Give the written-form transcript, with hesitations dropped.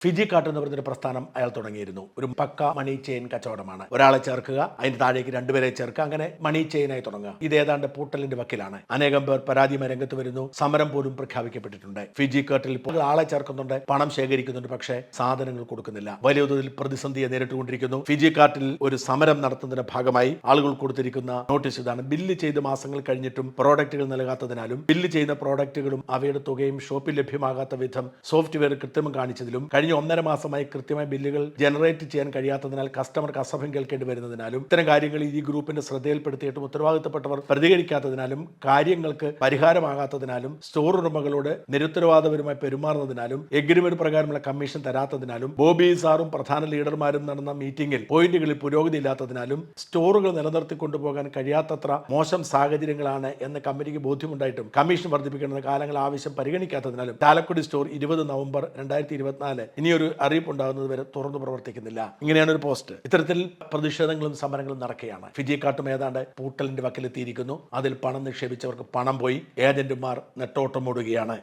Fiji cart എന്ന് പറഞ്ഞൊരു പ്രസ്ഥാനം അയാൾ തുടങ്ങിയിരുന്നു. ഒരു പക്ക മണി ചെയിൻ കച്ചവടമാണ്. ഒരാളെ ചേർക്കുക, അതിന് താഴേക്ക് രണ്ടുപേരെ ചേർക്കുക, അങ്ങനെ മണി ചെയിനായി തുടങ്ങുക. ഇത് ഏതാണ്ട് പൂട്ടലിന്റെ വക്കിലാണ്. അനേകം പേർ പരാതിയുമായി രംഗത്ത് വരുന്നു. സമരം പോലും പ്രഖ്യാപിക്കപ്പെട്ടിട്ടുണ്ട്. ഫിജി കാർട്ടിൽ ഇപ്പോൾ ആളെ ചേർക്കുന്നുണ്ട്, പണം ശേഖരിക്കുന്നുണ്ട്, പക്ഷേ സാധനങ്ങൾ കൊടുക്കുന്നില്ല. വലിയ തോതിൽ പ്രതിസന്ധിയെ നേരിട്ടുകൊണ്ടിരിക്കുന്നു. ഫിജി കാർട്ടിൽ ഒരു സമരം നടത്തുന്നതിന്റെ ഭാഗമായി ആളുകൾ കൊടുത്തിരിക്കുന്ന നോട്ടീസ് ഇതാണ്. ബില്ല് ചെയ്ത് മാസങ്ങൾ കഴിഞ്ഞിട്ടും പ്രോഡക്റ്റുകൾ നൽകാത്തതിനാലും ബില്ല് ചെയ്യുന്ന പ്രോഡക്റ്റുകളും അവയുടെ തുകയും ഷോപ്പിൽ ലഭ്യമാകാത്ത വിധം സോഫ്റ്റ്വെയർ കൃത്രിമം കാണിച്ചതിലും കഴിഞ്ഞ 1.5 മാസമായി കൃത്യമായി ബില്ലുകൾ ജനറേറ്റ് ചെയ്യാൻ കഴിയാത്തതിനാൽ കസ്റ്റമർക്ക് അസഭ്യം കേൾക്കേണ്ടി വരുന്നതിനാലും ഇത്തരം കാര്യങ്ങൾ ഈ ഗ്രൂപ്പിന്റെ ശ്രദ്ധയിൽപ്പെടുത്തിയിട്ടും ഉത്തരവാദിത്തപ്പെട്ടവർ പ്രതികരിക്കാത്തതിനാലും കാര്യങ്ങൾക്ക് പരിഹാരമാകാത്തതിനാലും സ്റ്റോർ ഉടമകളോട് നിരുത്തരവാദപരമായി പെരുമാറുന്നതിനാലും എഗ്രിമെന്റ് പ്രകാരമുള്ള കമ്മീഷൻ തരാത്തതിനാലും ബോബി സാറും പ്രധാന ലീഡർമാരും നടന്ന മീറ്റിംഗിൽ പോയിന്റുകളിൽ പുരോഗതി ഇല്ലാത്തതിനാലും സ്റ്റോറുകൾ നിലനിർത്തി കൊണ്ടുപോകാൻ കഴിയാത്തത്ര മോശം സാഹചര്യങ്ങളാണ് എന്ന് കമ്പനിക്ക് ബോധ്യമുണ്ടായിട്ടും കമ്മീഷൻ വർദ്ധിപ്പിക്കേണ്ട കാലങ്ങൾ ആവശ്യം പരിഗണിക്കാത്തതിനാലും ചാലക്കുടി സ്റ്റോർ 20 നവംബർ 2024 ഇനിയൊരു അറിയിപ്പ് ഉണ്ടാകുന്നത് വരെ തുറന്നു പ്രവർത്തിക്കുന്നില്ല. ഇങ്ങനെയാണ് ഒരു പോസ്റ്റ്. ഇത്തരത്തിൽ പ്രതിഷേധങ്ങളും സമരങ്ങളും നടക്കുകയാണ്. ഫിജി കാർട്ടും ഏതാണ്ട് പൂട്ടലിന്റെ വക്കിലെത്തിയിരിക്കുന്നു. അതിൽ പണം നിക്ഷേപിച്ചവർക്ക് പണം പോയി. ഏജന്റുമാർ നെട്ടോട്ടം ഓടുകയാണ്.